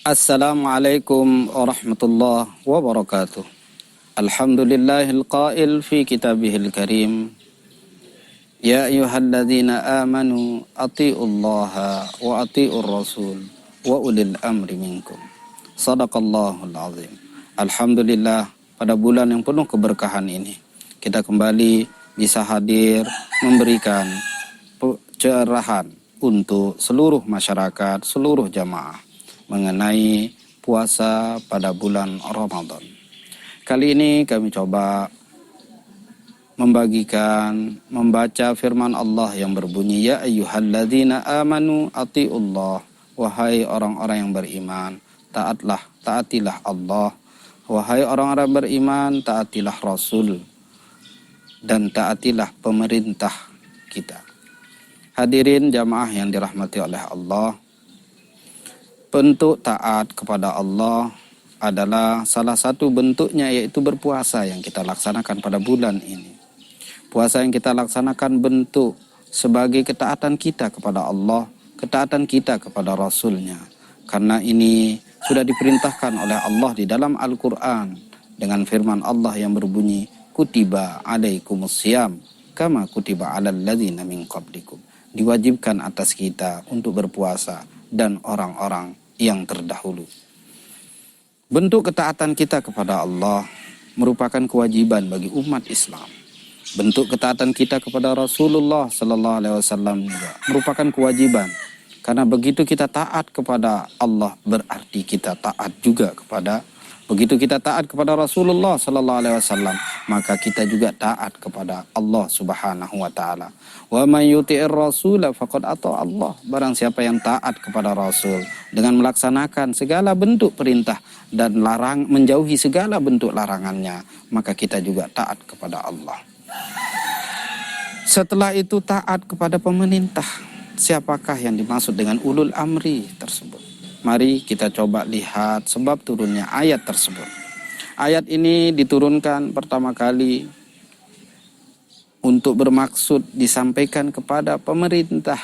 Assalamualaikum warahmatullahi wabarakatuh. Alhamdulillahil qail fi kitabihil karim. Ya ayyuhalladzina amanu atiullaha wa atiur rasul wa ulil amri minkum. Shadaqallahul azim. Alhamdulillah, pada bulan yang penuh keberkahan ini kita kembali bisa hadir memberikan pencerahan untuk seluruh masyarakat, seluruh jamaah mengenai puasa pada bulan Ramadan. Kali ini kami coba membaca firman Allah yang berbunyi, Ya ayyuhalladzina amanu atiullah. Wahai orang-orang yang beriman, taatilah Allah. Wahai orang-orang beriman, taatilah Rasul. Dan taatilah pemerintah kita. Hadirin jamaah yang dirahmati oleh Allah, bentuk taat kepada Allah adalah salah satu bentuknya, yaitu berpuasa yang kita laksanakan pada bulan ini. Puasa yang kita laksanakan bentuk sebagai ketaatan kita kepada Allah, ketaatan kita kepada Rasulnya. Karena ini sudah diperintahkan oleh Allah di dalam Al-Quran dengan firman Allah yang berbunyi, Kutiba alaikumusiyam kama kutiba alal ladzina min qablikum. Diwajibkan atas kita untuk berpuasa dan orang-orang yang terdahulu. Bentuk ketaatan kita kepada Allah merupakan kewajiban bagi umat Islam. Bentuk ketaatan kita kepada Rasulullah sallallahu alaihi wasallam juga merupakan kewajiban. Karena begitu kita taat kepada Allah, berarti kita taat juga begitu kita taat kepada Rasulullah sallallahu alaihi wasallam, maka kita juga taat kepada Allah Subhanahu wa taala. Wa may yuti'ir rasula faqad ata Allah. Barang siapa yang taat kepada Rasul dengan melaksanakan segala bentuk perintah dan menjauhi segala bentuk larangannya, maka kita juga taat kepada Allah. Setelah itu taat kepada pemerintah. Siapakah yang dimaksud dengan ulul amri tersebut? Mari kita coba lihat sebab turunnya ayat tersebut. Ayat ini diturunkan pertama kali untuk bermaksud disampaikan kepada pemerintah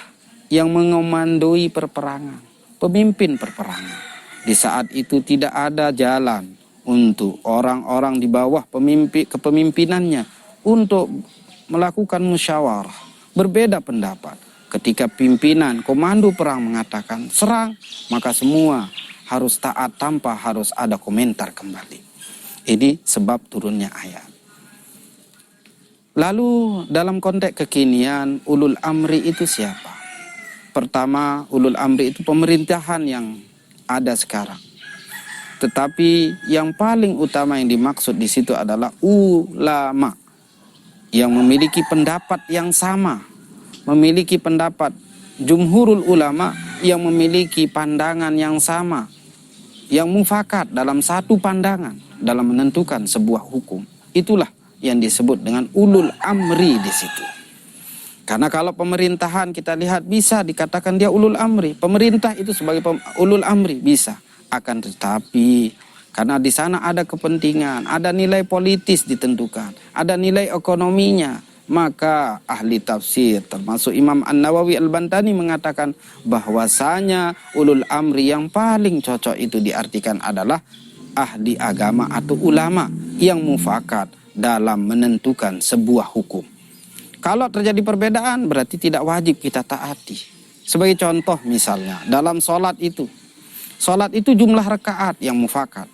yang mengomandoi perperangan, pemimpin perperangan. Di saat itu tidak ada jalan untuk orang-orang di bawah kepemimpinannya untuk melakukan musyawarah, berbeda pendapat. Ketika pimpinan komando perang mengatakan serang, maka semua harus taat tanpa harus ada komentar kembali. Ini sebab turunnya ayat. Lalu dalam konteks kekinian, ulul amri itu siapa? Pertama, ulul amri itu pemerintahan yang ada sekarang. Tetapi yang paling utama yang dimaksud di situ adalah ulama yang memiliki pendapat yang sama, memiliki pendapat jumhurul ulama yang memiliki pandangan yang sama, yang mufakat dalam satu pandangan dalam menentukan sebuah hukum. Itulah yang disebut dengan ulul amri di situ. Karena kalau pemerintahan kita lihat bisa dikatakan dia ulul amri, pemerintah itu sebagai ulul amri bisa. Akan tetapi karena di sana ada kepentingan, ada nilai politis ditentukan, ada nilai ekonominya, maka ahli tafsir termasuk Imam An-Nawawi Al-Bantani mengatakan bahwasanya ulul amri yang paling cocok itu diartikan adalah ahli agama atau ulama yang mufakat dalam menentukan sebuah hukum. Kalau terjadi perbedaan berarti tidak wajib kita taati. Sebagai contoh misalnya dalam sholat itu jumlah rakaat yang mufakat.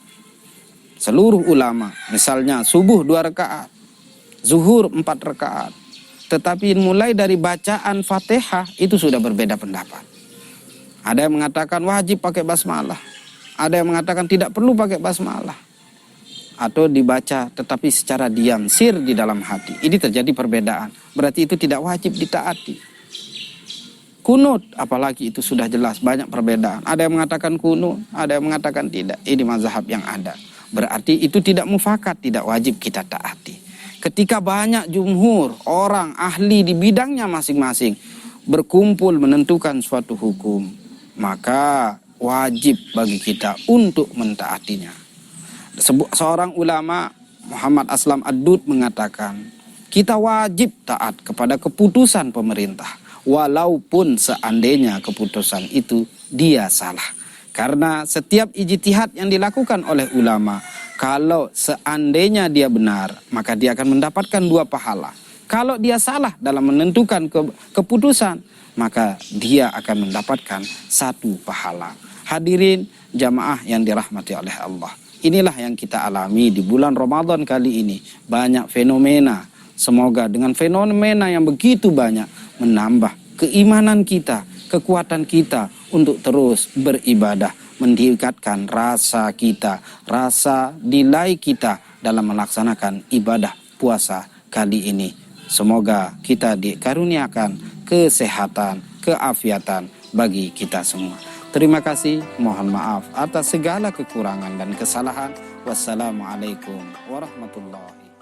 Seluruh ulama misalnya subuh 2 rakaat, zuhur 4 rakaat. Tetapi mulai dari bacaan Fatihah itu sudah berbeda pendapat. Ada yang mengatakan wajib pakai basmalah. Ada yang mengatakan tidak perlu pakai basmalah. Atau dibaca tetapi secara diam, sir di dalam hati. Ini terjadi perbedaan. Berarti itu tidak wajib ditaati. Kunut apalagi itu sudah jelas banyak perbedaan. Ada yang mengatakan kunut, ada yang mengatakan tidak. Ini mazhab yang ada. Berarti itu tidak mufakat, tidak wajib kita taati. Ketika banyak jumhur, orang ahli di bidangnya masing-masing berkumpul menentukan suatu hukum, maka wajib bagi kita untuk mentaatinya. Seorang ulama, Muhammad Aslam Ad-Dud mengatakan, kita wajib taat kepada keputusan pemerintah, walaupun seandainya keputusan itu dia salah. Karena setiap ijtihad yang dilakukan oleh ulama, kalau seandainya dia benar, maka dia akan mendapatkan 2 pahala. Kalau dia salah dalam menentukan keputusan, maka dia akan mendapatkan 1 pahala. Hadirin jamaah yang dirahmati oleh Allah. Inilah yang kita alami di bulan Ramadan kali ini. Banyak fenomena. Semoga dengan fenomena yang begitu banyak menambah keimanan kita, kekuatan kita untuk terus beribadah, meningkatkan rasa kita, rasa nilai kita dalam melaksanakan ibadah puasa kali ini. Semoga kita dikaruniakan kesehatan, keafiatan bagi kita semua. Terima kasih, mohon maaf atas segala kekurangan dan kesalahan. Wassalamualaikum warahmatullahi wabarakatuh.